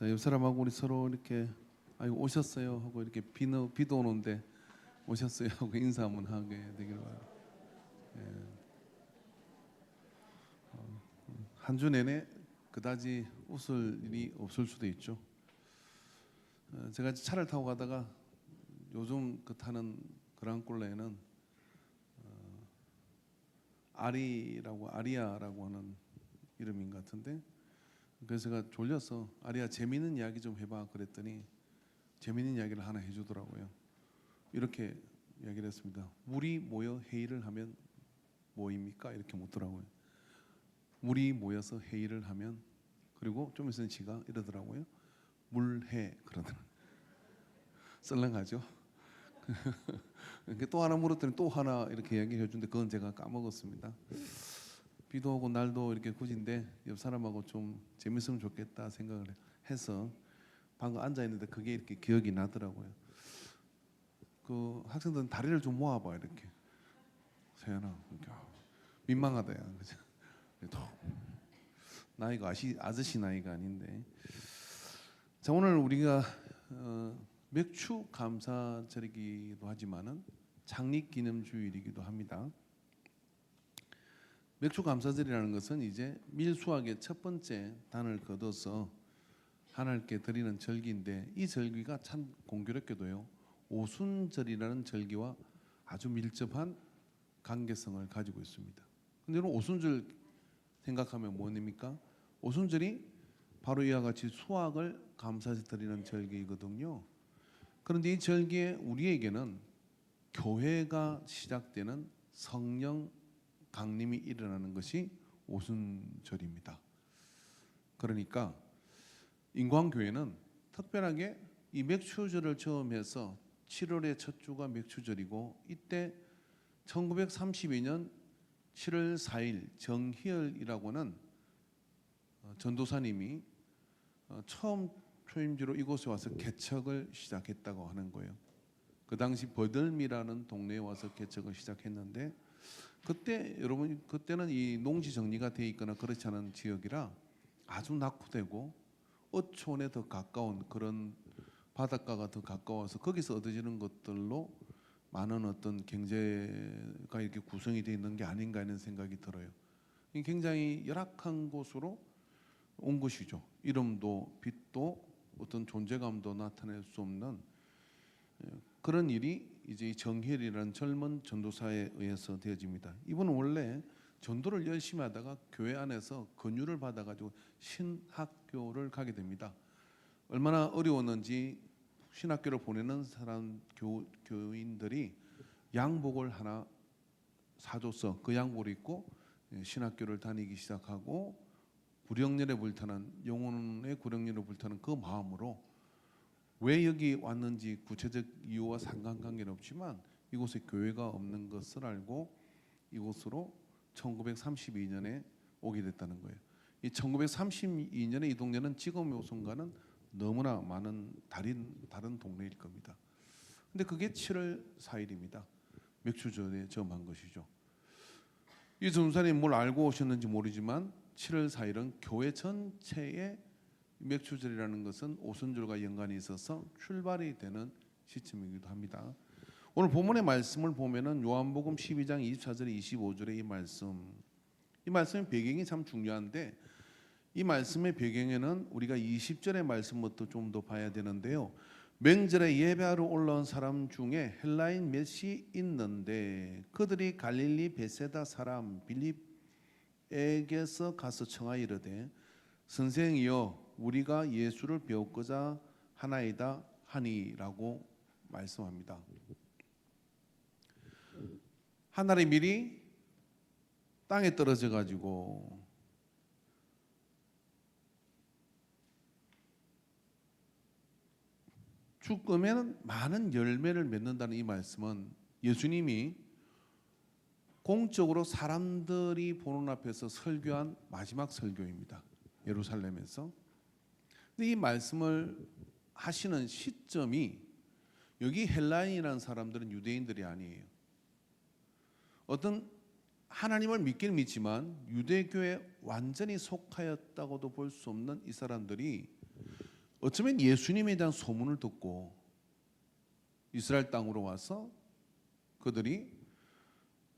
자, 옆 사람하고 우리 서로 이렇게 아이고 오셨어요 하고 이렇게 비도 오는데 오셨어요 하고 인사 한번 하게 되기를 바랍니다. 한 주 내내 그다지 웃을 일이 없을 수도 있죠. 제가 차를 타고 가다가 요즘 타는 그랑콜레에는 아리아라고 하는 이름인 것 같은데, 그래서 제가 졸려서 아리아 재미있는 이야기 좀 해봐 그랬더니 재미있는 이야기를 하나 해주더라고요. 이렇게 이야기를 했습니다. 물이 모여 회의를 하면 뭐입니까? 이렇게 묻더라고요. 물이 모여서 회의를 하면, 그리고 좀 있으면 지가 이러더라고요. 물회 그러더라고요. 썰렁하죠? 이렇게 또 하나 물었더니 또 하나 이렇게 이야기해 주는데 그건 제가 까먹었습니다. 비도 오고 날도 이렇게 굳인데 옆 사람하고 좀 재밌으면 좋겠다 생각을 해서 방금 앉아 있는데 그게 이렇게 기억이 나더라고요. 그 학생들은 다리를 좀 모아봐 이렇게. 세연아, 민망하다 야, 그죠? 나이가 아저씨 나이가 아닌데. 자, 오늘 우리가 맥주 감사절이기도 하지만은 창립기념주일이기도 합니다. 맥주 감사절이라는 것은 이제 밀수학의 첫 번째 단을 거둬서 하나님께 드리는 절기인데, 이 절기가 참 공교롭게도요 오순절이라는 절기와 아주 밀접한 관계성을 가지고 있습니다. 근데 여러분 오순절 생각하면 뭐입니까? 오순절이 바로 이와 같이 수확을 감사해서 드리는 절기이거든요. 그런데 이 절기에 우리에게는 교회가 시작되는 성령 강림이 일어나는 것이 오순절입니다. 그러니까 인광교회는 특별하게 이 맥추절을 처음 해서 7월의 첫 주가 맥추절이고, 이때 1932년 7월 4일 정희열이라고 하는 전도사님이 처음 초임지로 이곳에 와서 개척을 시작했다고 하는 거예요. 그 당시 버들미라는 동네에 와서 개척을 시작했는데, 그때 여러분 그때는 이 농지 정리가 돼 있거나 그렇지 않은 지역이라 아주 낙후되고 어촌에 더 가까운 그런 바닷가가 더 가까워서 거기서 얻어지는 것들로 많은 어떤 경제가 이렇게 구성이 되어 있는 게 아닌가 하는 생각이 들어요. 굉장히 열악한 곳으로 온 것이죠. 이름도 빛도 어떤 존재감도 나타낼 수 없는 그런 일이 이제 정희일이라는 젊은 전도사에 의해서 되어집니다. 이분은 원래 전도를 열심히 하다가 교회 안에서 권유를 받아가지고 신학교를 가게 됩니다. 얼마나 어려웠는지 신학교를 보내는 사람 교인들이 양복을 하나 사줘서 그 양복을 입고 신학교를 다니기 시작하고, 구령열에 불타는 영혼의 구령열에 불타는 그 마음으로 왜 여기 왔는지 구체적 이유와 상관관계는 없지만 이곳에 교회가 없는 것을 알고 이곳으로 1932년에 오게 됐다는 거예요. 이 1932년에 이 동네는 지금 요선과는 너무나 많은 다른 동네일 겁니다. 근데 그게 7월 4일입니다. 맥주절에 점한 것이죠. 이 전사님 뭘 알고 오셨는지 모르지만 7월 4일은 교회 전체의 맥주절이라는 것은 오순절과 연관이 있어서 출발이 되는 시점이기도 합니다. 오늘 본문의 말씀을 보면은 요한복음 12장 24절에 25절의 이 말씀의 배경이 참 중요한데, 이 말씀의 배경에는 우리가 20절의 말씀부터 좀 더 봐야 되는데요. 명절에 예배하러 올라온 사람 중에 헬라인 몇이 있는데 그들이 갈릴리 베세다 사람 빌립에게서 가서 청하여 이르되 선생이여 우리가 예수를 배우고자 하나이다 하니라고 말씀합니다. 하늘의 밀이 땅에 떨어져 가지고 죽으면 많은 열매를 맺는다는 이 말씀은 예수님이 공적으로 사람들이 보는 앞에서 설교한 마지막 설교입니다. 예루살렘에서. 근데 이 말씀을 하시는 시점이 여기 헬라인이라는 사람들은 유대인들이 아니에요. 어떤 하나님을 믿긴 믿지만 유대교에 완전히 속하였다고도 볼 수 없는 이 사람들이 어쩌면 예수님에 대한 소문을 듣고 이스라엘 땅으로 와서 그들이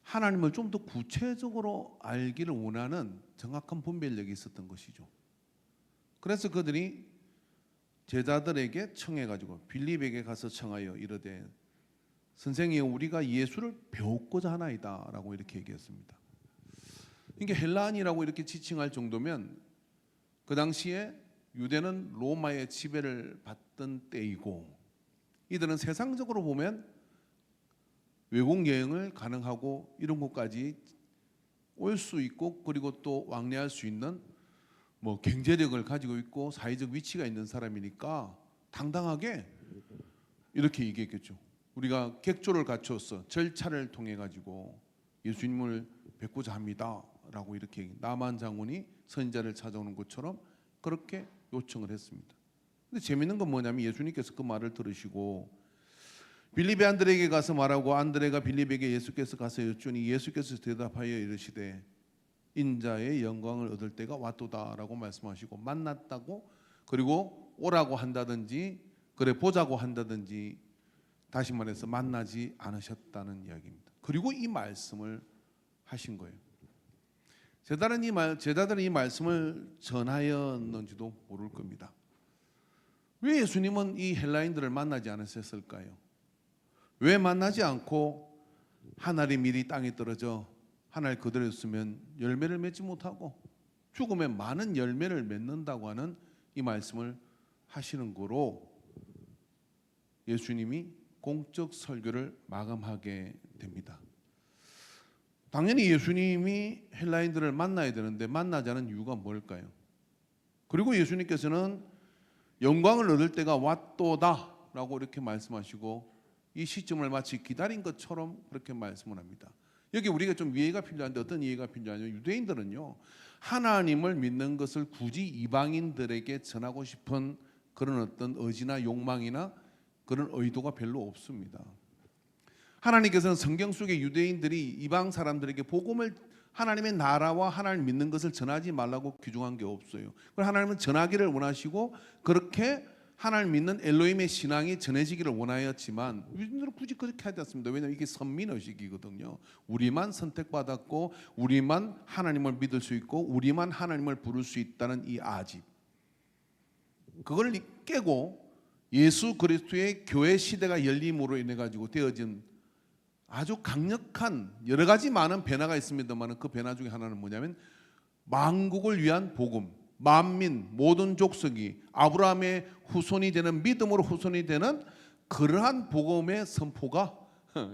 하나님을 좀 더 구체적으로 알기를 원하는 정확한 분별력이 있었던 것이죠. 그래서 그들이 제자들에게 청해가지고 빌립에게 가서 청하여 이르되 선생이여 우리가 예수를 배웠고자 하나이다 라고 이렇게 얘기했습니다. 이게 헬라인이라고 이렇게 지칭할 정도면 그 당시에 유대는 로마의 지배를 받던 때이고 이들은 세상적으로 보면 외국 여행을 가능하고 이런 곳까지 올 수 있고 그리고 또 왕래할 수 있는 뭐 경제력을 가지고 있고 사회적 위치가 있는 사람이니까 당당하게 이렇게 얘기했겠죠. 우리가 객조를 갖춰서 절차를 통해 가지고 예수님을 뵙고자 합니다라고 이렇게 나만 장군이 선지자를 찾아오는 것처럼 그렇게 요청을 했습니다. 근데 재밌는 건 뭐냐면 예수님께서 그 말을 들으시고 빌립의 안드레에게 가서 말하고 안드레가 빌립에게 예수께서 가서 여쭈니 예수께서 대답하여 이르시되 인자의 영광을 얻을 때가 왔도다라고 말씀하시고 만났다고 그리고 오라고 한다든지 그래 보자고 한다든지 다시 말해서 만나지 않으셨다는 이야기입니다. 그리고 이 말씀을 하신 거예요. 제자들은 이 말씀을 전하였는지도 모를 겁니다. 왜 예수님은 이 헬라인들을 만나지 않으셨을까요? 왜 만나지 않고 한 알이 미리 땅에 떨어져 한 알 그대로 있으면 열매를 맺지 못하고 죽음에 많은 열매를 맺는다고 하는 이 말씀을 하시는 거로 예수님이 공적 설교를 마감하게 됩니다. 당연히 예수님이 헬라인들을 만나야 되는데 만나지 않은 이유가 뭘까요? 그리고 예수님께서는 영광을 얻을 때가 왔도다 라고 이렇게 말씀하시고 이 시점을 마치 기다린 것처럼 그렇게 말씀을 합니다. 여기 우리가 좀 이해가 필요한데 어떤 이해가 필요하냐면 유대인들은요 하나님을 믿는 것을 굳이 이방인들에게 전하고 싶은 그런 어떤 의지나 욕망이나 그런 의도가 별로 없습니다. 하나님께서는 성경 속에 유대인들이 이방 사람들에게 복음을 하나님의 나라와 하나님 믿는 것을 전하지 말라고 규정한 게 없어요. 하나님은 전하기를 원하시고 그렇게 하나님 믿는 엘로힘의 신앙이 전해지기를 원하였지만 유대인들은 굳이 그렇게 하지 않습니다. 왜냐하면 이게 선민의식이거든요. 우리만 선택받았고 우리만 하나님을 믿을 수 있고 우리만 하나님을 부를 수 있다는 이 아집 그걸 깨고 예수 그리스도의 교회 시대가 열림으로 인해 가지고 되어진 아주 강력한 여러 가지 많은 변화가 있습니다만 그 변화 중에 하나는 뭐냐면 만국을 위한 복음 만민 모든 족속이 아브라함의 후손이 되는 믿음으로 후손이 되는 그러한 복음의 선포가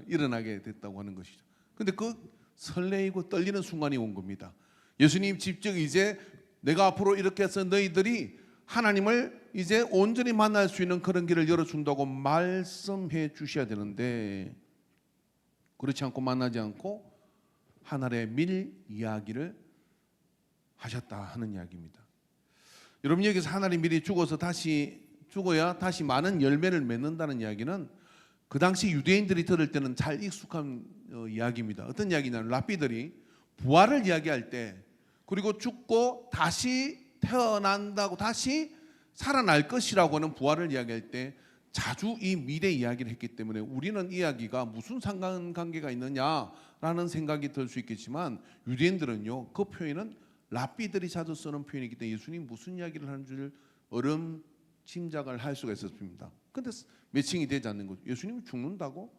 일어나게 됐다고 하는 것이죠. 그런데 그 설레이고 떨리는 순간이 온 겁니다. 예수님 직접 이제 내가 앞으로 이렇게 해서 너희들이 하나님을 이제 온전히 만날 수 있는 그런 길을 열어준다고 말씀해 주셔야 되는데 그렇지 않고 만나지 않고 하늘의 밀 이야기를 하셨다 하는 이야기입니다. 여러분 여기서 하늘의 밀이 죽어야 다시 많은 열매를 맺는다는 이야기는 그 당시 유대인들이 들을 때는 잘 익숙한 이야기입니다. 어떤 이야기냐면 랍비들이 부활을 이야기할 때 그리고 죽고 다시 태어난다고 다시 살아날 것이라고 하는 부활을 이야기할 때 자주 이 미래 이야기를 했기 때문에 우리는 이야기가 무슨 상관관계가 있느냐라는 생각이 들 수 있겠지만 유대인들은요 그 표현은 랍비들이 자주 쓰는 표현이기 때문에 예수님이 무슨 이야기를 하는 줄 어름 짐작을 할 수가 있었습니다. 그런데 매칭이 되지 않는 거죠. 예수님이 죽는다고?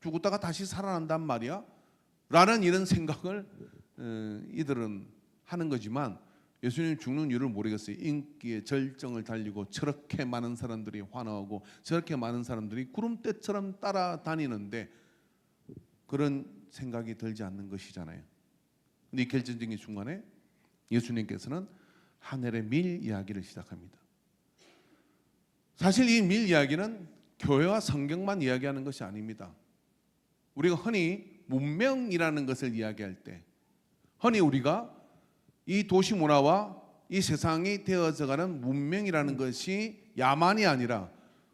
죽었다가 다시 살아난단 말이야? 라는 이런 생각을 이들은 하는 거지만 예수님 죽는 이유를 모르겠어요. 인기의 절정을 달리고 저렇게 많은 사람들이 환호하고 저렇게 많은 사람들이 구름대처럼 따라다니는데 그런 생각이 들지 않는 것이잖아요. 근데 이 결정적인 순간에 예수님께서는 하늘의 밀 이야기를 시작합니다. 사실 이 밀 이야기는 교회와 성경만 이야기하는 것이 아닙니다. 우리가 흔히 문명이라는 것을 이야기할 때 흔히 우리가 이 도시 문화와 이 세상이 되어져가는 문명이라는 것이 야만이 아니라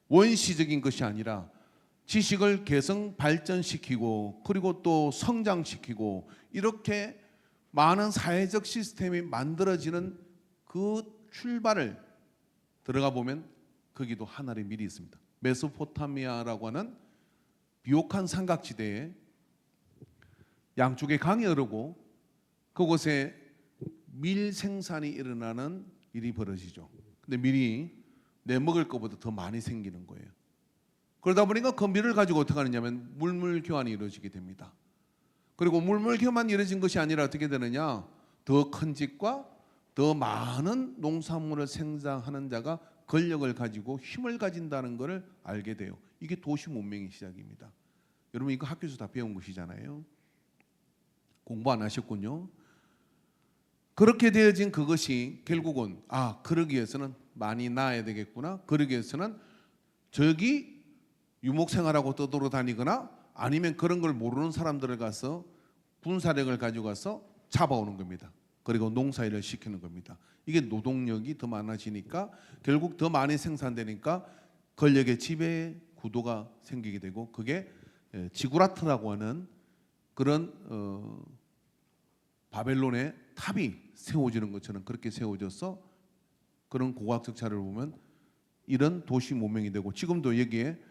원시적인 것이 아니라 지식을 개성 발전시키고 그리고 또 성장시키고 이렇게 많은 사회적 시스템이 만들어지는 그 출발을 들어가 보면 거기도 하늘의 밀이 있습니다. 메소포타미아라고 하는 비옥한 삼각지대에 양쪽에 강이 흐르고 그곳에 밀 생산이 일어나는 일이 벌어지죠. 근데 밀이 내 먹을 것보다 더 많이 생기는 거예요. 그러다 보니까 그 밀을 가지고 어떻게 하느냐면 물물 교환이 이루어지게 됩니다. 그리고 물물 교환만 이루어진 것이 아니라 어떻게 되느냐, 더 큰 집과 더 많은 농산물을 생산하는 자가 권력을 가지고 힘을 가진다는 것을 알게 돼요. 이게 도시 문명의 시작입니다. 여러분 이거 학교에서 다 배운 것이잖아요. 공부 안 하셨군요. 그렇게 되어진 그것이 결국은 그러기 위해서는 많이 낳아야 되겠구나. 그러기 위해서는 저기 유목생활하고 떠돌아다니거나 아니면 그런 걸 모르는 사람들을 가서 군사력을 가지고 가서 잡아오는 겁니다. 그리고 농사일을 시키는 겁니다. 이게 노동력이 더 많아지니까 결국 더 많이 생산되니까 권력의 지배 구도가 생기게 되고 그게 지구라트라고 하는 그런 바벨론의 탑이 세워지는 것처럼 그렇게 세워져서 그런 고고학적 자료를 보면 이런 도시 문명이 되고 지금도 여기에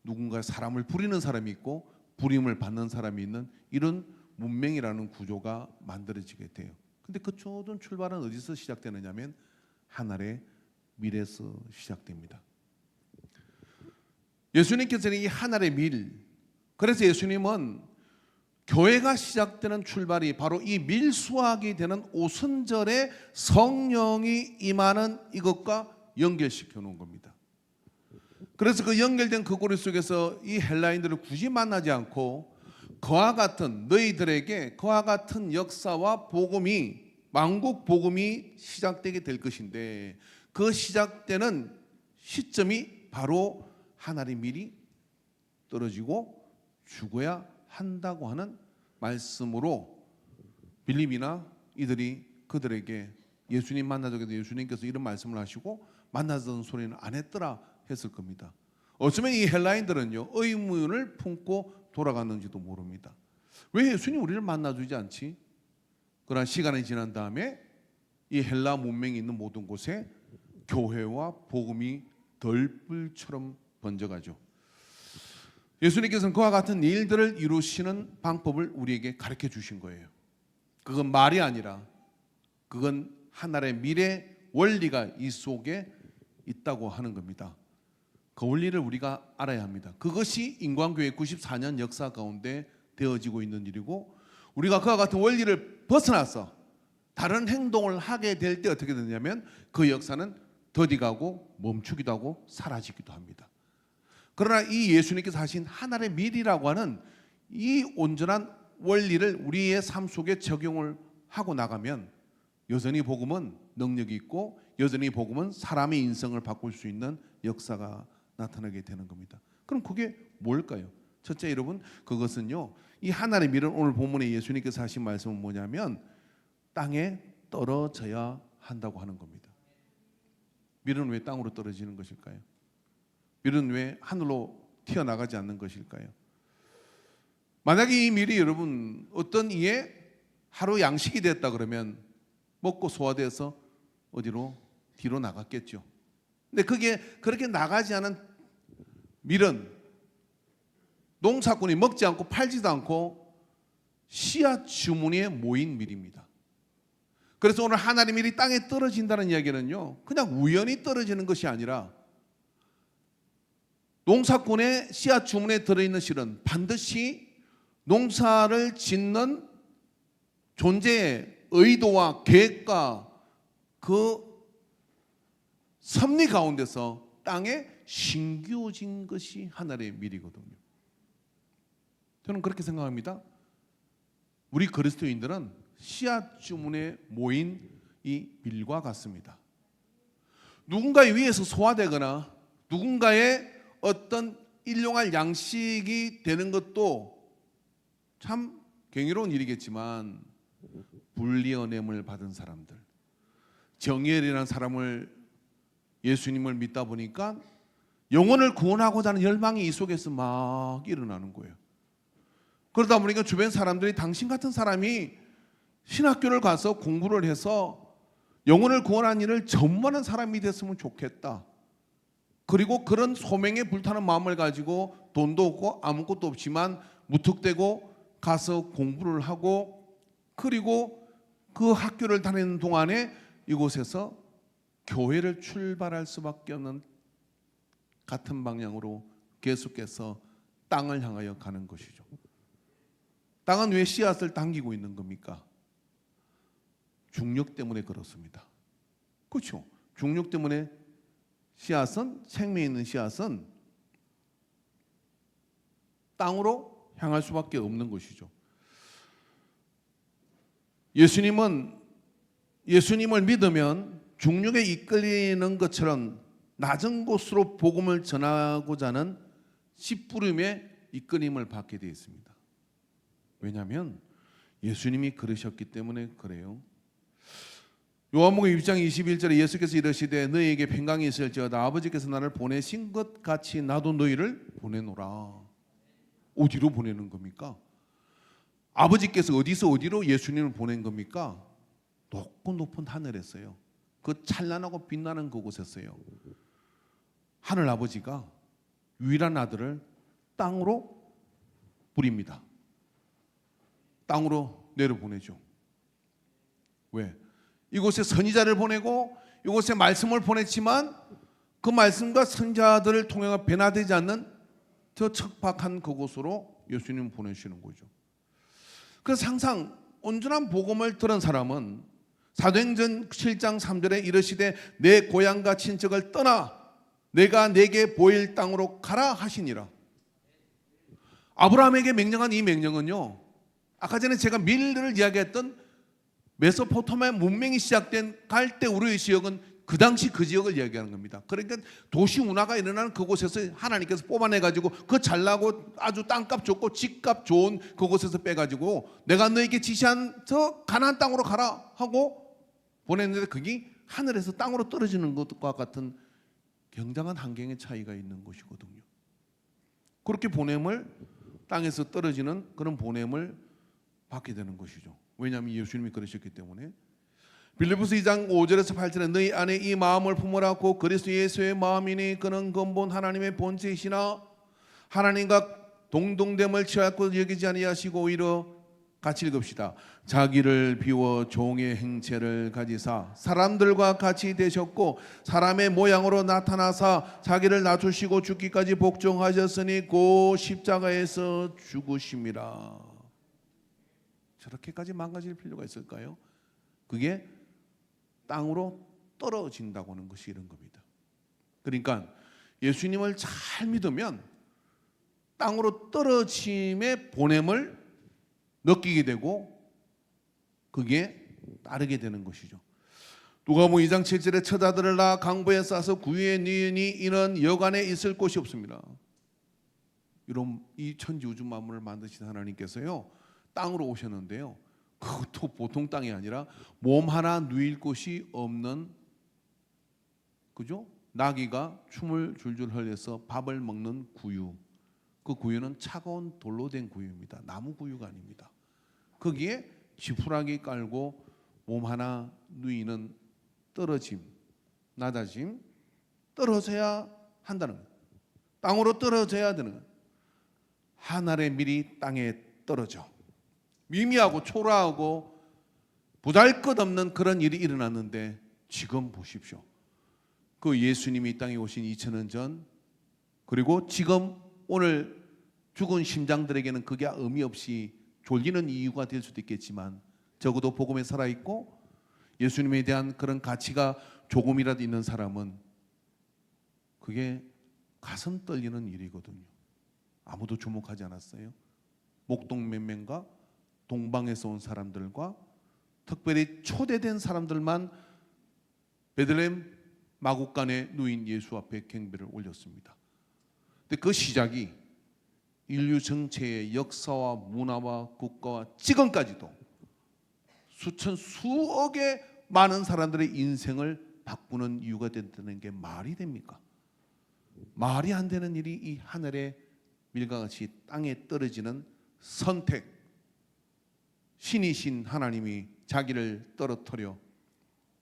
누군가 사람을 부리는 사람이 있고 부림을 받는 사람이 있는 이런 문명이라는 구조가 만들어지게 돼요. 근데 그 모든 출발은 어디서 시작되느냐면 하늘의 밀에서 시작됩니다. 예수님께서는 이 하늘의 밀, 그래서 예수님은 교회가 시작되는 출발이 바로 이 밀수확이 되는 오순절에 성령이 임하는 이것과 연결시켜 놓은 겁니다. 그래서 그 연결된 그 고리 속에서 이 헬라인들을 굳이 만나지 않고 그와 같은 너희들에게 그와 같은 역사와 복음이 만국 복음이 시작되게 될 것인데 그 시작되는 시점이 바로 하늘의 밀이 떨어지고 죽어야 한다고 하는 말씀으로 빌립이나 이들이 그들에게 예수님 만나자고 해서 예수님께서 이런 말씀을 하시고 만나자는 소리는 안 했더라 했을 겁니다. 어쩌면 이 헬라인들은요 의문을 품고 돌아갔는지도 모릅니다. 왜 예수님 우리를 만나주지 않지? 그러나 시간이 지난 다음에 이 헬라 문명이 있는 모든 곳에 교회와 복음이 덜불처럼 번져가죠. 예수님께서는 그와 같은 일들을 이루시는 방법을 우리에게 가르쳐 주신 거예요. 그건 말이 아니라 그건 하나의 미래 원리가 이 속에 있다고 하는 겁니다. 그 원리를 우리가 알아야 합니다. 그것이 인광교회 94년 역사 가운데 되어지고 있는 일이고 우리가 그와 같은 원리를 벗어나서 다른 행동을 하게 될 때 어떻게 되냐면 그 역사는 더디가고 멈추기도 하고 사라지기도 합니다. 그러나 이 예수님께서 하신 하나의 밀이라고 하는 이 온전한 원리를 우리의 삶 속에 적용을 하고 나가면 여전히 복음은 능력이 있고 여전히 복음은 사람의 인생을 바꿀 수 있는 역사가 나타나게 되는 겁니다. 그럼 그게 뭘까요? 첫째 여러분 그것은요 이 하나의 밀은 오늘 본문에 예수님께서 하신 말씀은 뭐냐면 땅에 떨어져야 한다고 하는 겁니다. 밀은 왜 땅으로 떨어지는 것일까요? 밀은 왜 하늘로 튀어나가지 않는 것일까요? 만약에 이 밀이 여러분 어떤 이에 하루 양식이 됐다 그러면 먹고 소화돼서 어디로? 뒤로 나갔겠죠. 근데 그게 그렇게 나가지 않은 밀은 농사꾼이 먹지 않고 팔지도 않고 씨앗 주머니에 모인 밀입니다. 그래서 오늘 하나님의 밀이 땅에 떨어진다는 이야기는요 그냥 우연히 떨어지는 것이 아니라 농사꾼의 씨앗 주머니에 들어있는 실은 반드시 농사를 짓는 존재의 의도와 계획과 그 섭리 가운데서 땅에 심겨진 것이 하나의 밀이거든요. 저는 그렇게 생각합니다. 우리 그리스도인들은 씨앗 주문에 모인 이 밀과 같습니다. 누군가에 의해서 소화되거나 누군가의 어떤 일용할 양식이 되는 것도 참 경이로운 일이겠지만 불리언엠을 받은 사람들, 정의엘이라는 사람을 예수님을 믿다 보니까 영혼을 구원하고자 하는 열망이 이 속에서 막 일어나는 거예요. 그러다 보니까 주변 사람들이 당신 같은 사람이 신학교를 가서 공부를 해서 영혼을 구원하는 일을 전무하는 사람이 됐으면 좋겠다. 그리고 그런 소명에 불타는 마음을 가지고 돈도 없고 아무것도 없지만 무턱대고 가서 공부를 하고, 그리고 그 학교를 다니는 동안에 이곳에서 교회를 출발할 수밖에 없는 같은 방향으로 계속해서 땅을 향하여 가는 것이죠. 땅은 왜 씨앗을 당기고 있는 겁니까? 중력 때문에 그렇습니다. 그렇죠? 중력 때문에 씨앗은, 생명 있는 씨앗은 땅으로 향할 수밖에 없는 것이죠. 예수님을 믿으면 중력에 이끌리는 것처럼 낮은 곳으로 복음을 전하고자 하는 씨뿌림의 이끌림을 받게 되어 있습니다. 왜냐하면 예수님이 그러셨기 때문에 그래요. 요한복음 6장 21절에 예수께서 이르시되 너희에게 평강이 있을지어다 아버지께서 나를 보내신 것 같이 나도 너희를 보내노라. 어디로 보내는 겁니까? 아버지께서 어디서 어디로 예수님을 보낸 겁니까? 높고 높은 하늘에서요. 그 찬란하고 빛나는 그곳에서요. 하늘 아버지가 유일한 아들을 땅으로 뿌립니다. 땅으로 내려보내죠. 왜? 이곳에 선지자를 보내고 이곳에 말씀을 보냈지만 그 말씀과 선지자들을 통해 변화되지 않는 저 척박한 그곳으로 예수님 보내시는 거죠. 그래서 항상 온전한 복음을 들은 사람은 사도행전 7장 3절에 이르시되 내 고향과 친척을 떠나 내가 내게 보일 땅으로 가라 하시니라. 아브라함에게 명령한 이 명령은요, 아까 전에 제가 밀을 이야기했던 메소포타미아 문명이 시작된 갈대 우르의 지역은 그 당시 그 지역을 이야기하는 겁니다. 그러니까 도시 운하가 일어나는 그곳에서 하나님께서 뽑아내가지고 그 잘나고 아주 땅값 좋고 집값 좋은 그곳에서 빼가지고 내가 너에게 지시한 저 가나안 땅으로 가라 하고 보냈는데 그게 하늘에서 땅으로 떨어지는 것과 같은 굉장한 환경의 차이가 있는 것이거든요. 그렇게 보냄을, 땅에서 떨어지는 그런 보냄을 받게 되는 것이죠. 왜냐하면 예수님이 그러셨기 때문에. 빌립보서 2장 5절에서 8절에 너희 안에 이 마음을 품으라고 그리스도 예수의 마음이니 그는 근본 하나님의 본체이시나 하나님과 동등됨을 취하고 여기지 아니하시고 오히려 같이 읽읍시다. 자기를 비워 종의 행체를 가지사 사람들과 같이 되셨고 사람의 모양으로 나타나사 자기를 낮추시고 죽기까지 복종하셨으니 그 십자가에서 죽으심이라. 저렇게까지 망가질 필요가 있을까요? 그게 땅으로 떨어진다고 하는 것이 이런 겁니다. 그러니까 예수님을 잘 믿으면 땅으로 떨어짐의 보냄을 느끼게 되고 그게 따르게 되는 것이죠. 누가복음 2장 7절에 처자들을 낳아 강보에 싸서 구유에 넣으니 이는 여관에 있을 곳이 없습니다. 이런 이 천지 우주 만물을 만드신 하나님께서요 땅으로 오셨는데요, 그것도 보통 땅이 아니라 몸 하나 누일 곳이 없는, 그죠? 나귀가 춤을 줄줄 흘려서 밥을 먹는 구유. 그 구유는 차가운 돌로 된 구유입니다. 나무 구유가 아닙니다. 거기에 지푸라기 깔고 몸 하나 누이는 떨어짐, 낮아짐, 떨어져야 한다는 거예요. 땅으로 떨어져야 되는 거예요. 하늘의 밀이 땅에 떨어져 미미하고 초라하고 보잘것없는 그런 일이 일어났는데 지금 보십시오. 그 예수님이 이 땅에 오신 2000년 전, 그리고 지금 오늘 죽은 심장들에게는 그게 의미 없이 졸리는 이유가 될 수도 있겠지만 적어도 복음에 살아있고 예수님에 대한 그런 가치가 조금이라도 있는 사람은 그게 가슴 떨리는 일이거든요. 아무도 주목하지 않았어요. 목동 몇 명과 동방에서 온 사람들과 특별히 초대된 사람들만 베들레헴 마국간에 누인 예수 앞에 경배를 올렸습니다. 근데 그 시작이 인류 전체의 역사와 문화와 국가와 지금까지도 수천 수억의 많은 사람들의 인생을 바꾸는 이유가 된다는 게 말이 됩니까? 말이 안 되는 일이 이 하늘의 밀과 같이 땅에 떨어지는 선택, 신이신 하나님이 자기를 떨어뜨려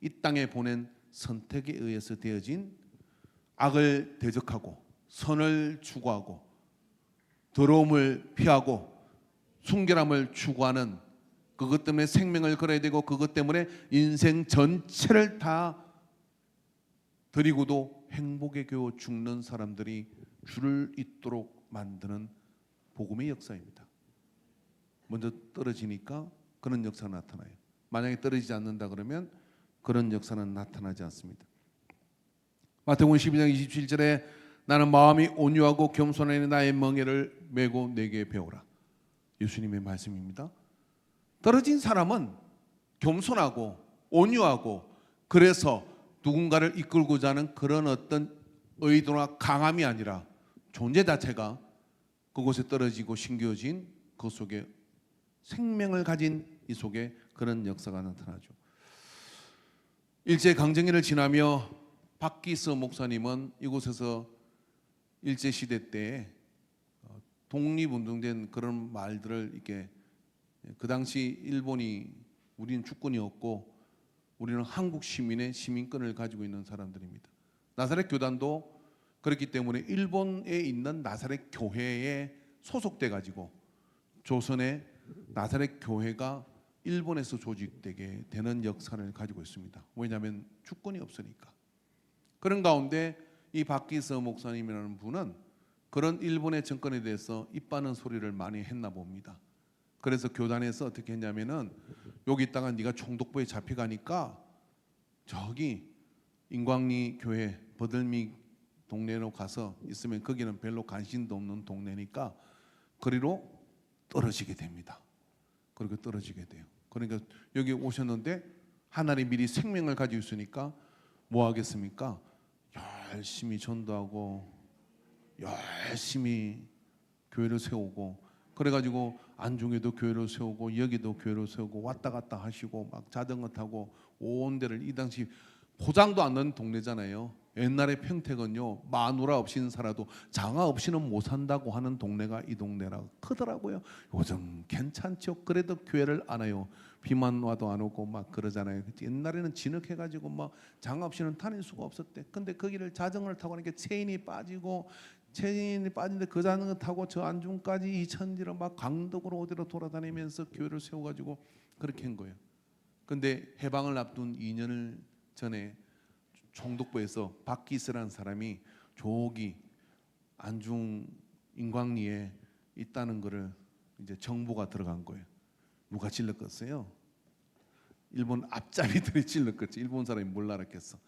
이 땅에 보낸 선택에 의해서 되어진 악을 대적하고 선을 추구하고 더러움을 피하고 순결함을 추구하는, 그것 때문에 생명을 걸어야 되고 그것 때문에 인생 전체를 다 드리고도 행복에 겨우 죽는 사람들이 줄을 잇도록 만드는 복음의 역사입니다. 먼저 떨어지니까 그런 역사가 나타나요. 만약에 떨어지지 않는다 그러면 그런 역사는 나타나지 않습니다. 마태복음 12장 27절에 나는 마음이 온유하고 겸손하니 나의 멍에를 메고 내게 배우라. 예수님의 말씀입니다. 떨어진 사람은 겸손하고 온유하고 그래서 누군가를 이끌고자 하는 그런 어떤 의도나 강함이 아니라 존재 자체가 그곳에 떨어지고 심겨진 그 속에 생명을 가진 이 속에 그런 역사가 나타나죠. 일제강점기를 지나며 박기서 목사님은 이곳에서 일제시대 때 독립운동된 그런 말들을 이렇게, 그 당시 일본이 우리는 주권이었고 우리는 한국 시민의 시민권을 가지고 있는 사람들입니다. 나사렛 교단도 그렇기 때문에 일본에 있는 나사렛 교회에 소속돼 가지고 조선의 나사렛 교회가 일본에서 조직되게 되는 역사를 가지고 있습니다. 왜냐하면 주권이 없으니까. 그런 가운데 이 박기서 목사님이라는 분은 그런 일본의 정권에 대해서 이빠는 소리를 많이 했나 봅니다. 그래서 교단에서 어떻게 했냐면은 여기 있다가 네가 총독부에 잡혀가니까 저기 인광리 교회 버들미 동네로 가서 있으면 거기는 별로 관심도 없는 동네니까 그리로 떨어지게 됩니다. 그리고 떨어지게 돼요. 그러니까 여기 오셨는데 하나님 미리 생명을 가지고 있으니까 뭐 하겠습니까? 열심히 전도하고 열심히 교회를 세우고, 그래가지고 안중에도 교회를 세우고 여기도 교회를 세우고 왔다 갔다 하시고 막 자전거 타고 온 데를, 이 당시 포장도 안 넣는 동네잖아요. 옛날에 평택은요 마누라 없이는 살아도 장화 없이는 못 산다고 하는 동네가 이 동네라 크더라고요. 요즘 괜찮죠. 그래도 교회를 안 와요. 비만 와도 안 오고 막 그러잖아요. 옛날에는 진흙해가지고 막 장화 없이는 다닐 수가 없었대. 근데 거기를 자전거를 타고 하니까 체인이 빠지는데 그 자전거 타고 저 안중까지 이천지로 막 강덕으로 어디로 돌아다니면서 교회를 세워가지고 그렇게 한 거예요. 근데 해방을 앞둔 2년을 전에 총독부에서 박기스라는 사람이 저기 안중 인광리에 있다는 것을 이제 정보가 들어간 거예요. 누가 질렀겠어요? 일본 앞잡이들이 질렀겠지. 일본 사람이 뭘 알았겠어.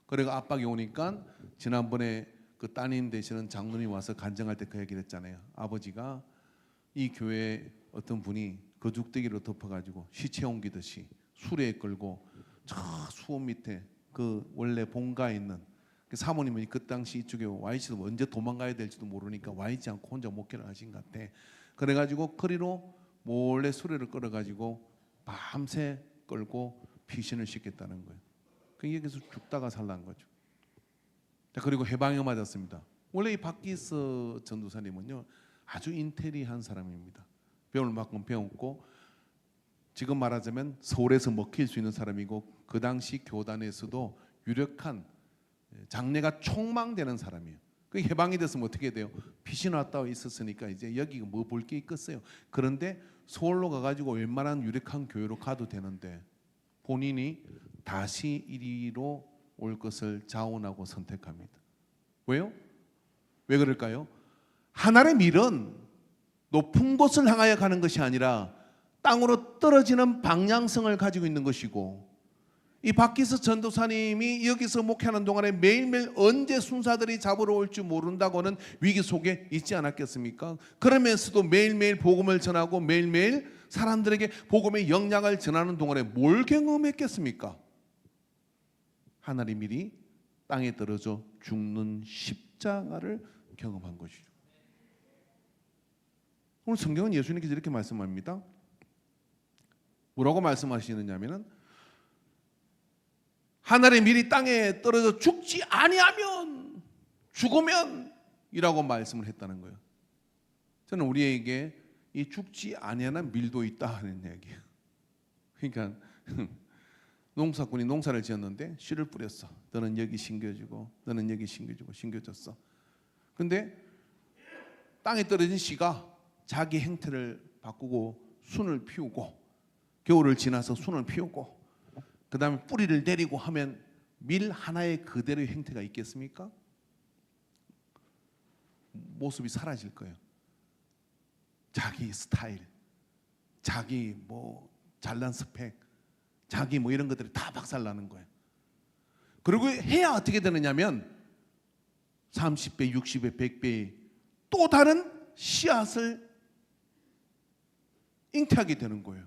그리고 압박이 오니까 지난번에 그 따님 되시는 장로님 와서 간증할 때 그 얘기를 했잖아요. 아버지가 이 교회에 어떤 분이 거죽대기로 덮어가지고 시체 옮기듯이 수레에 끌고 저 수원 밑에 그 원래 본가에 있는 그 사모님이 그 당시 이쪽에 와 있어도 언제 도망가야 될지도 모르니까 와 있지 않고 혼자 목회를 하신 것 같아. 그래가지고 거리로 몰래 수레를 끌어가지고 밤새 끌고 피신을 시켰다는 거예요. 그 여기서 죽다가 살난 거죠. 자, 그리고 해방에 맞았습니다. 원래 이 박기서 전도사님은요 아주 인텔리한 사람입니다. 배울 만큼 배웠고 지금 말하자면 서울에서 먹힐 수 있는 사람이고 그 당시 교단에서도 유력한 장래가 촉망되는 사람이에요. 그 해방이 됐으면 어떻게 돼요? 피신 왔다 있었으니까 이제 여기 뭐 볼 게 있겠어요. 그런데 서울로 가가지고 웬만한 유력한 교회로 가도 되는데 본인이 다시 이리로 올 것을 자원하고 선택합니다. 왜요? 왜 그럴까요? 하나님의 밀은 높은 곳을 향하여 가는 것이 아니라 땅으로 떨어지는 방향성을 가지고 있는 것이고, 이 박기서 전도사님이 여기서 목회하는 동안에 매일매일 언제 순사들이 잡으러 올지 모른다고는 위기 속에 있지 않았겠습니까? 그러면서도 매일매일 복음을 전하고 매일매일 사람들에게 복음의 영향을 전하는 동안에 뭘 경험했겠습니까? 하나님 미리 땅에 떨어져 죽는 십자가를 경험한 것이죠. 오늘 성경은 예수님께서 이렇게 말씀합니다. 뭐라고 말씀하시느냐면은 하늘의 밀이 땅에 떨어져 죽지 아니하면 죽으면 이라고 말씀을 했다는 거예요. 저는 우리에게 이 죽지 아니하는 밀도 있다 하는 얘기예요. 그러니까 농사꾼이 농사를 지었는데 씨를 뿌렸어. 너는 여기 심겨지고 너는 여기 심겨지고 심겨졌어. 근데 땅에 떨어진 씨가 자기 행태를 바꾸고 순을 피우고 겨울을 지나서 순을 피우고 그 다음에 뿌리를 내리고 하면 밀 하나의 그대로의 형태가 있겠습니까? 모습이 사라질 거예요. 자기 스타일, 자기 뭐 잘난 스펙, 자기 뭐 이런 것들이 다 박살나는 거예요. 그리고 해야 어떻게 되느냐면 30배, 60배, 100배의 또 다른 씨앗을 잉태하게 되는 거예요.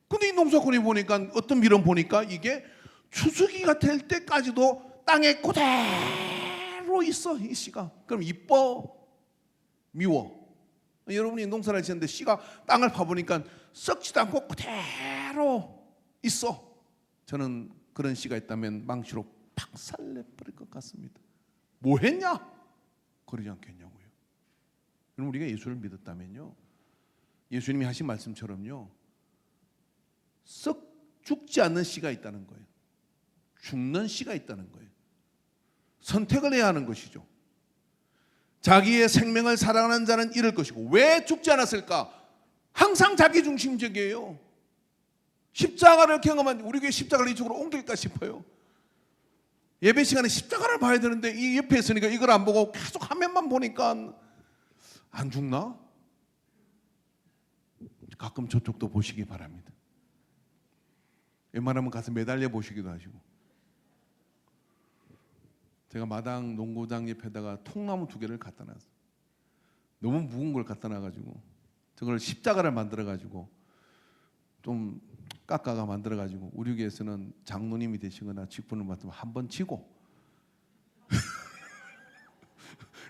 근데 이 농사꾼이 보니까 어떤 밀은 보니까 이게 추수기가 될 때까지도 땅에 그대로 있어, 이 씨가. 그럼 이뻐, 미워? 여러분이 농사를 지었는데 씨가 땅을 파보니까 썩지도 않고 그대로 있어. 저는 그런 씨가 있다면 망치로 박살내버릴 것 같습니다. 뭐 했냐? 그러지 않겠냐고요. 그럼 우리가 예수를 믿었다면요, 예수님이 하신 말씀처럼요, 썩 죽지 않는 씨가 있다는 거예요. 죽는 씨가 있다는 거예요. 선택을 해야 하는 것이죠. 자기의 생명을 사랑하는 자는 잃을 것이고. 왜 죽지 않았을까? 항상 자기중심적이에요. 십자가를 경험한, 우리 교회 십자가를 이쪽으로 옮길까 싶어요. 예배 시간에 십자가를 봐야 되는데 이 옆에 있으니까 이걸 안 보고 계속 화면만 보니까 안 죽나? 가끔 저쪽도 보시기 바랍니다. 웬만하면 가서 매달려 보시기도 하시고. 제가 마당 농구장 옆에다가 통나무 2개를 갖다 놨어요. 너무 무거운 걸 갖다 놔가지고 저걸 십자가를 만들어가지고 좀 깎아가 만들어가지고 우리 교회에서는 장로님이 되시거나 직분을 맡으면 한 번 치고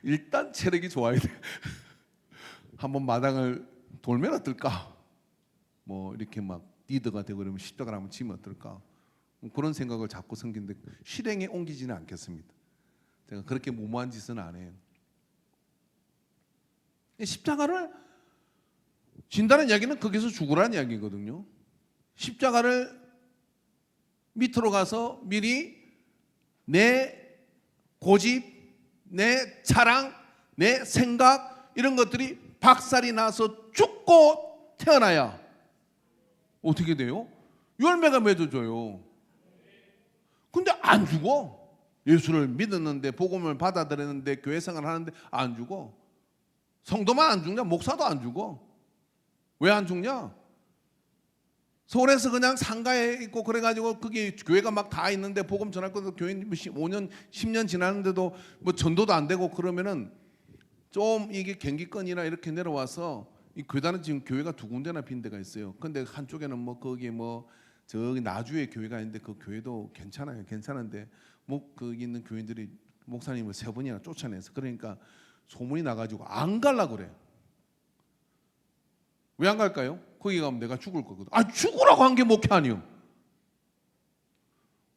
일단 체력이 좋아야 돼. 한번 마당을 돌면 어떨까? 뭐 이렇게 막 리더가 되고 그러면 십자가를 한번 치면 어떨까? 그런 생각을 자꾸 생기는데 실행에 옮기지는 않겠습니다. 제가 그렇게 무모한 짓은 안 해요. 십자가를 진다는 이야기는 거기서 죽으라는 이야기거든요. 십자가를 밑으로 가서 미리 내 고집, 내 자랑, 내 생각 이런 것들이 박살이 나서 죽고 태어나야 어떻게 돼요? 열매가 맺어져요. 근데 안 죽어. 예수를 믿었는데 복음을 받아들였는데 교회 생활을 하는데 안 죽어. 성도만 안 죽냐? 목사도 안 죽어. 왜 안 죽냐? 서울에서 그냥 상가에 있고 그래가지고 그게 교회가 막 다 있는데 복음 전할 것도 교회 5년 10년 지났는데도 뭐 전도도 안 되고 그러면은 좀 이게 경기권이나 이렇게 내려와서 이 교단은 지금 교회가 2군데나 빈 데가 있어요. 근데 한쪽에는 뭐 거기 뭐 저기 나주에 교회가 있는데 그 교회도 괜찮아요. 괜찮은데 뭐 거기 있는 교인들이 목사님을 3번이나 쫓아내서 그러니까 소문이 나가지고 안 가려고 그래. 왜 안 갈까요? 거기 가면 내가 죽을 거거든. 아, 죽으라고 한 게 목회 아니요.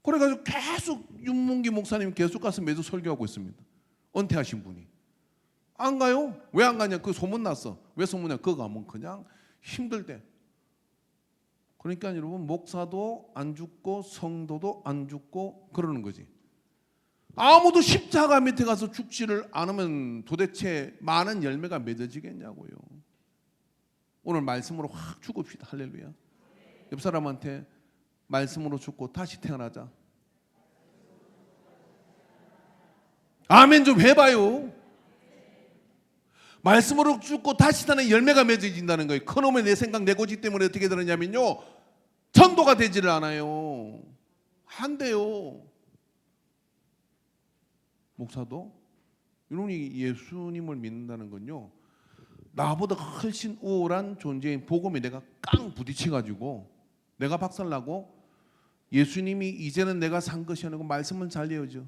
그래가지고 계속 윤문기 목사님 계속 가서 매주 설교하고 있습니다. 은퇴하신 분이. 안 가요? 왜 안 가냐? 그 소문 났어. 왜 소문이야? 그거 가면 그냥 힘들대. 그러니까 여러분 목사도 안 죽고 성도도 안 죽고 그러는 거지. 아무도 십자가 밑에 가서 죽지를 않으면 도대체 많은 열매가 맺어지겠냐고요. 오늘 말씀으로 확 죽읍시다. 할렐루야. 옆 사람한테 말씀으로 죽고 다시 태어나자. 아멘 좀 해봐요. 말씀으로 죽고 다시 태어나 열매가 맺어진다는 거예요. 그놈의 내 생각 내 고집 때문에 어떻게 되느냐면요, 전도가 되지를 않아요. 안 돼요. 목사도 여러분이 예수님을 믿는다는 건요, 나보다 훨씬 우월한 존재인 복음에 내가 깡 부딪혀가지고 내가 박살나고 예수님이 이제는 내가 산 것이 아니고 말씀은 잘 외워져.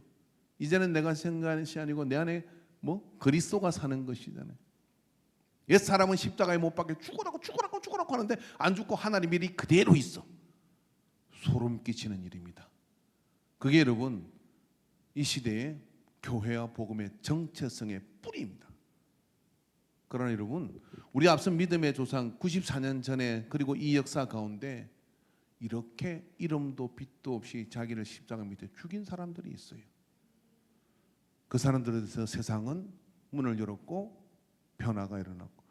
이제는 내가 생각하는 것이 아니고 내 안에 뭐 그리스도가 사는 것이잖아요. 옛 사람은 십자가에 못 박혀 죽으라고 하는데 안 죽고 하나님 일이 그대로 있어. 소름 끼치는 일입니다. 그게 여러분 이 시대의 교회와 복음의 정체성의 뿌리입니다. 그러나 여러분 우리 앞선 믿음의 조상 94년 전에 그리고 이 역사 가운데 이렇게 이름도 빛도 없이 자기를 십자가 밑에 죽인 사람들이 있어요. 그 사람들에 대해서 세상은 문을 열었고 변화가 일어났고.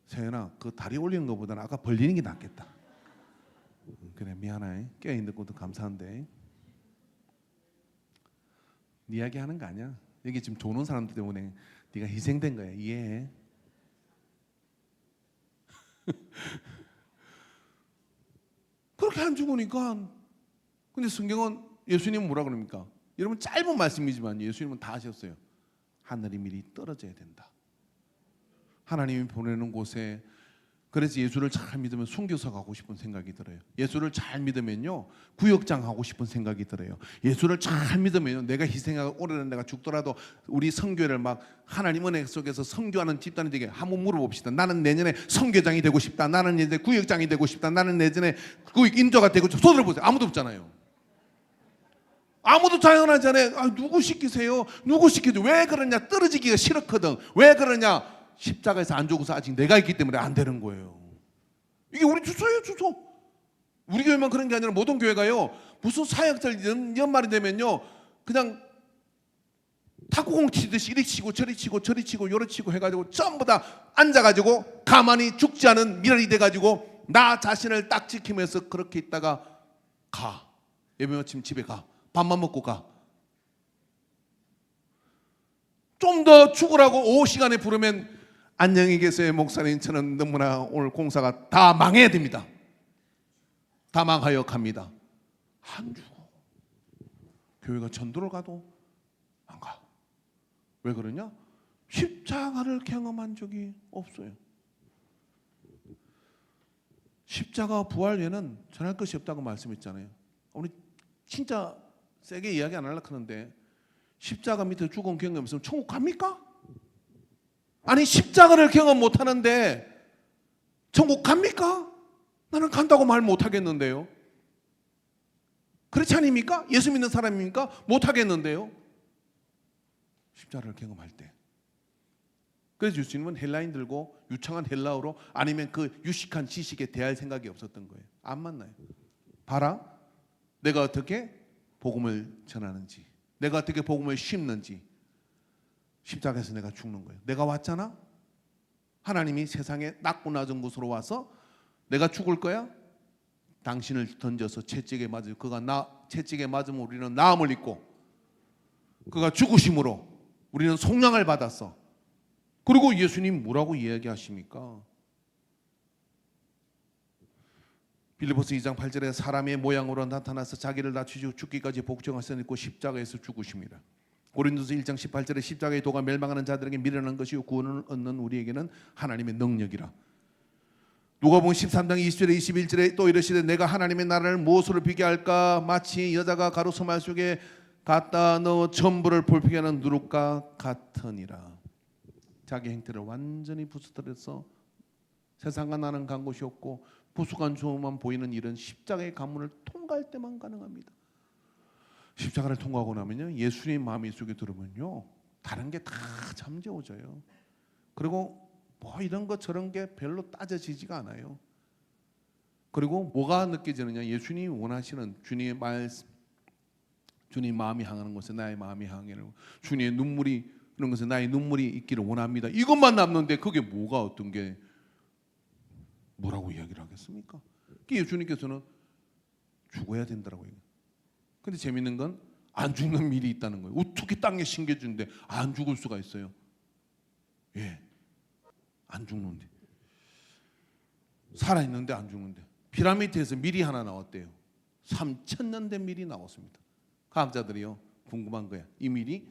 세연아, 그 다리 올리는 것보다는 아까 벌리는 게 낫겠다. 그래, 미안해. 깨어있는 것도 감사한데 네 이야기 하는 거 아니야. 여기 지금 조는 사람들 때문에 네가 희생된 거야. 이해해. 그렇게 안 죽으니까. 근데 성경은 예수님은 뭐라 그럽니까? 여러분 짧은 말씀이지만 예수님은 다 하셨어요. 하늘이 미리 떨어져야 된다. 하나님이 보내는 곳에. 그래서 예수를 잘 믿으면 순교사 가고 싶은 생각이 들어요. 예수를 잘 믿으면요 구역장 하고 싶은 생각이 들어요. 예수를 잘 믿으면 내가 희생하고 오래는 내가 죽더라도 우리 선교를 막 하나님 은혜 속에서 선교하는 집단이 되게 한번 물어봅시다. 나는 내년에 선교장이 되고 싶다. 나는 내년에 구역장이 되고 싶다. 나는 내년에 구역 인도가 되고 싶다. 손 들어보세요. 아무도 없잖아요. 아무도 당연하잖아요. 아, 누구 시키세요? 누구 시키죠? 왜 그러냐? 떨어지기가 싫었거든. 왜 그러냐? 십자가에서 안 죽어서 아직 내가 있기 때문에 안 되는 거예요. 이게 우리 주소예요, 주소. 우리 교회만 그런 게 아니라 모든 교회가요. 무슨 사역절 연말이 되면요, 그냥 탁구공 치듯이 이리 치고 저리 치고 저리 치고 요리 치고 해가지고 전부 다 앉아가지고 가만히 죽지 않은 미련이 돼가지고 나 자신을 딱 지키면서 그렇게 있다가 가. 예배 마치면 집에 가. 밥만 먹고 가. 좀 더 죽으라고 오후 시간에 부르면 안녕히 계세요 목사님, 저는 너무나 오늘 공사가 다 망해야 됩니다. 다 망하여 갑니다. 안 죽어. 교회가 전도를 가도 안 가. 왜 그러냐? 십자가를 경험한 적이 없어요. 십자가 부활 외에는 전할 것이 없다고 말씀했잖아요. 우리 진짜 세게 이야기 안 하려고 하는데 십자가 밑에 죽은 경험 없으면 천국 갑니까? 아니 십자가를 경험 못하는데 천국 갑니까? 나는 간다고 말 못하겠는데요. 그렇지 않습니까? 예수 믿는 사람입니까? 못하겠는데요. 십자가를 경험할 때. 그래서 예수님은 헬라인 들고 유창한 헬라어로 아니면 그 유식한 지식에 대할 생각이 없었던 거예요. 안 만나요. 봐라, 내가 어떻게 복음을 전하는지, 내가 어떻게 복음을 심는지. 십자가에서 내가 죽는 거예요. 내가 왔잖아. 하나님이 세상에 낮고 낮은 곳으로 와서 내가 죽을 거야. 당신을 던져서 채찍에 맞으고 그가 채찍에 맞으면 우리는 나음을 입고 그가 죽으심으로 우리는 속량을 받았어. 그리고 예수님 뭐라고 이야기하십니까? 빌립보서 2장 8절에 사람의 모양으로 나타나서 자기를 낮추시고 죽기까지 복종하셨고 십자가에서 죽으십니다. 고린도서 1장 18절에 십자가의 도가 멸망하는 자들에게 미련한 것이요 구원을 얻는 우리에게는 하나님의 능력이라. 누가복음 13장 20절에 21절에 또 이르시되 내가 하나님의 나라를 무엇으로 비교할까? 마치 여자가 가루 소말 속에 갖다 넣어 전부를 볼피게 하는 누룩과 같으니라. 자기 행태를 완전히 부수뜨려서 세상과 나는 간 곳이 없고 부수간 조만 보이는 일은 십자가의 관문을 통과할 때만 가능합니다. 십자가를 통과하고 나면요, 예수님 마음이 속에 들으면요, 다른 게 다 잠재워져요. 그리고 뭐 이런 거 저런 게 별로 따져지지가 않아요. 그리고 뭐가 느껴지느냐? 예수님이 원하시는 주님의 말씀, 주님 마음이 향하는 곳에 나의 마음이 향하는, 주님의 눈물이 이런 것에 나의 눈물이 있기를 원합니다. 이것만 남는데 그게 뭐가 어떤 게 뭐라고 이야기를 하겠습니까? 예수님께서는 죽어야 된다라고 얘기해요. 근데 재밌는 건 안 죽는 밀이 있다는 거예요. 어떻게 땅에 심겨주는데 안 죽을 수가 있어요? 예, 안 죽는데, 살아있는데 안 죽는데. 피라미드에서 밀이 하나 나왔대요. 3,000년 된 밀이 나왔습니다. 과학자들이요 궁금한 거야. 이 밀이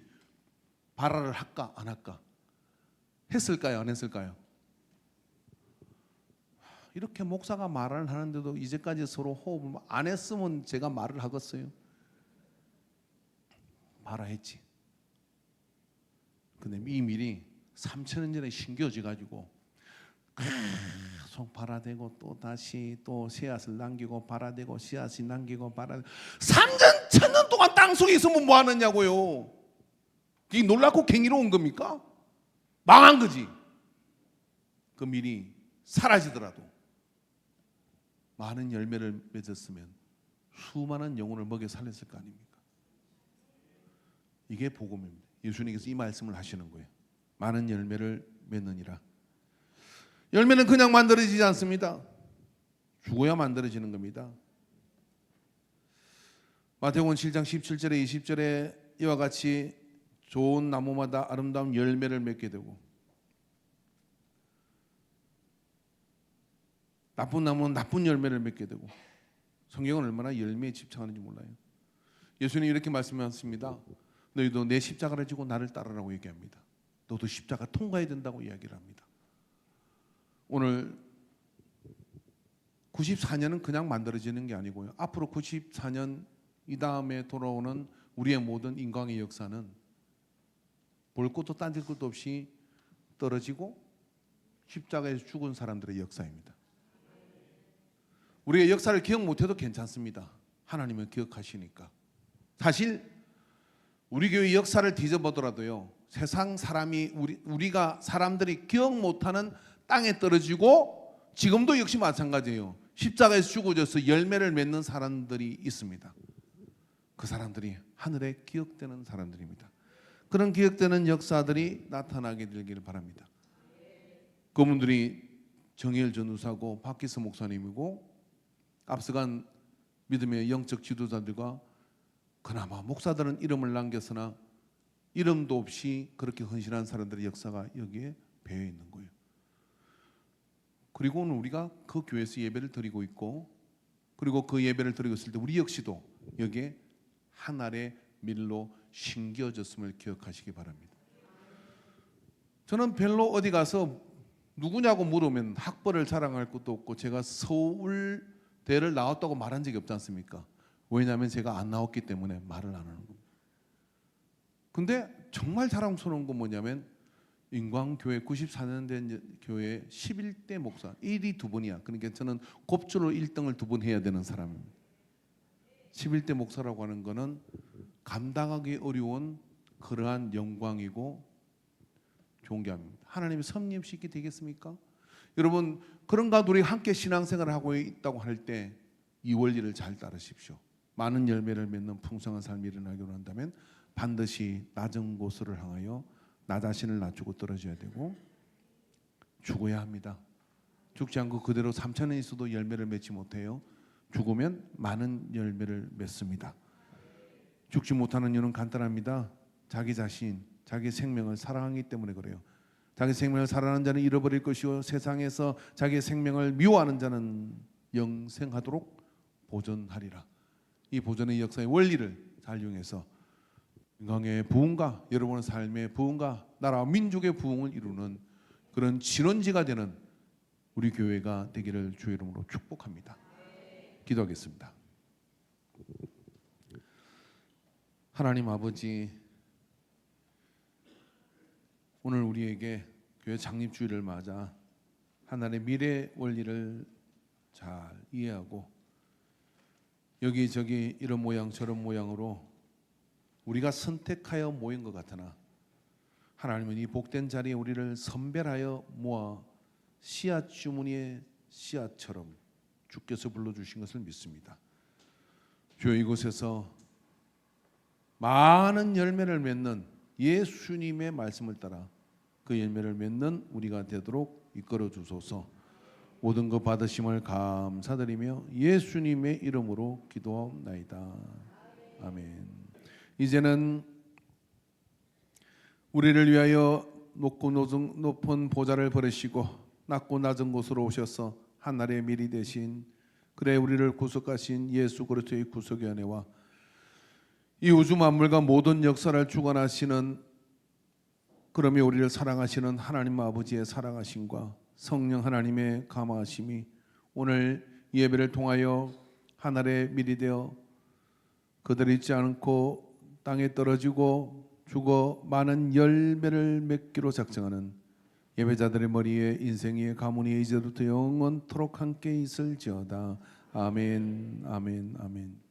발화를 할까 안 할까? 했을까요 안 했을까요? 이렇게 목사가 말을 하는데도 이제까지 서로 호흡을 안 했으면 제가 말을 하겠어요? 발화했지. 근데 이 밀이 3,000년 전에 심겨져 가지고 계속 발화되고 또 다시 또 씨앗을 남기고 발화되고 씨앗이 남기고 발화되고 3,000년 동안 땅속에 있으면 뭐 하느냐고요. 이게 놀랍고 경이로운 겁니까? 망한 거지. 그 밀이 사라지더라도 많은 열매를 맺었으면 수많은 영혼을 먹여 살렸을 거 아닙니까? 이게 복음입니다. 예수님께서 이 말씀을 하시는 거예요. 많은 열매를 맺느니라. 열매는 그냥 만들어지지 않습니다. 죽어야 만들어지는 겁니다. 마태복음 7장 17절에 20절에 이와 같이 좋은 나무마다 아름다운 열매를 맺게 되고 나쁜 나무는 나쁜 열매를 맺게 되고, 성경은 얼마나 열매에 집착하는지 몰라요. 예수님이 이렇게 말씀하십니다. 너희도 내 십자가를 지고 나를 따르라고 얘기합니다. 너도 십자가 통과해야 된다고 이야기를 합니다. 오늘 94년은 그냥 만들어지는 게 아니고요. 앞으로 94년 이 다음에 돌아오는 우리의 모든 인간의 역사는 볼 것도 딴질 것도 없이 떨어지고 십자가에서 죽은 사람들의 역사입니다. 우리의 역사를 기억 못해도 괜찮습니다. 하나님은 기억하시니까. 사실 우리 교회 역사를 뒤져보더라도요, 세상 사람이 우리가 사람들이 기억 못하는 땅에 떨어지고 지금도 역시 마찬가지예요. 십자가에서 죽어져서 열매를 맺는 사람들이 있습니다. 그 사람들이 하늘에 기억되는 사람들입니다. 그런 기억되는 역사들이 나타나게 되길 바랍니다. 그분들이 정의열 전우사고 박기서 목사님이고 앞서간 믿음의 영적 지도자들과 그나마 목사들은 이름을 남겼으나 이름도 없이 그렇게 헌신한 사람들의 역사가 여기에 배어 있는 거예요. 그리고 오늘 우리가 그 교회에서 예배를 드리고 있고, 그리고 그 예배를 드리고 있을 때 우리 역시도 여기에 한 알의 밀로 심겨졌음을 기억하시기 바랍니다. 저는 별로 어디 가서 누구냐고 물으면 학벌을 자랑할 것도 없고 제가 서울대를 나왔다고 말한 적이 없지 않습니까? 왜냐하면 제가 안 나왔기 때문에 말을 안 하는 겁니다. 근데 정말 자랑스러운 건 뭐냐면 인광교회 94년 된 교회 11대 목사 1위 2번이야. 그러니까 저는 곱줄로 1등을 2번 해야 되는 사람입니다. 11대 목사라고 하는 거는 감당하기 어려운 그러한 영광이고 존귀함입니다. 하나님이 섭리없이 되겠습니까? 여러분, 그런가 우리 함께 신앙생활을 하고 있다고 할 때 이 원리를 잘 따르십시오. 많은 열매를 맺는 풍성한 삶이 일어나기로 한다면 반드시 낮은 곳을 향하여 나 자신을 낮추고 떨어져야 되고 죽어야 합니다. 죽지 않고 그대로 3,000년 있어도 열매를 맺지 못해요. 죽으면 많은 열매를 맺습니다. 죽지 못하는 이유는 간단합니다. 자기 자신, 자기 생명을 사랑하기 때문에 그래요. 자기 생명을 사랑하는 자는 잃어버릴 것이요 세상에서 자기 생명을 미워하는 자는 영생하도록 보존하리라. 이 보존의 역사의 원리를 잘 이용해서 인간의 부흥과 여러분의 삶의 부흥과 나라와 민족의 부흥을 이루는 그런 진원지가 되는 우리 교회가 되기를 주의 이름으로 축복합니다. 기도하겠습니다. 하나님 아버지, 오늘 우리에게 교회 창립주일을 맞아 하나님의 미래 원리를 잘 이해하고 여기저기 이런 모양 저런 모양으로 우리가 선택하여 모인 것 같으나 하나님은 이 복된 자리에 우리를 선별하여 모아 씨앗 주머니의 씨앗처럼 주께서 불러주신 것을 믿습니다. 주여, 이곳에서 많은 열매를 맺는 예수님의 말씀을 따라 그 열매를 맺는 우리가 되도록 이끌어 주소서. 모든 것 받으심을 감사드리며 예수님의 이름으로 기도하옵나이다. 아멘. 이제는 우리를 위하여 높고 높은 보좌를 버리시고 낮고 낮은 곳으로 오셔서 하늘의 밀이 되신 그래 우리를 구속하신 예수 그리스도의 구속의 은혜와 이 우주 만물과 모든 역사를 주관하시는 그러며 우리를 사랑하시는 하나님 아버지의 사랑하심과 성령 하나님의 감화하심이 오늘 예배를 통하여 하늘의 밀이 되어 그들이 있지 않고 땅에 떨어지고 죽어 많은 열매를 맺기로 작정하는 예배자들의 머리에 인생의 가문이 이제부터 영원토록 함께 있을지어다. 아멘, 아멘, 아멘.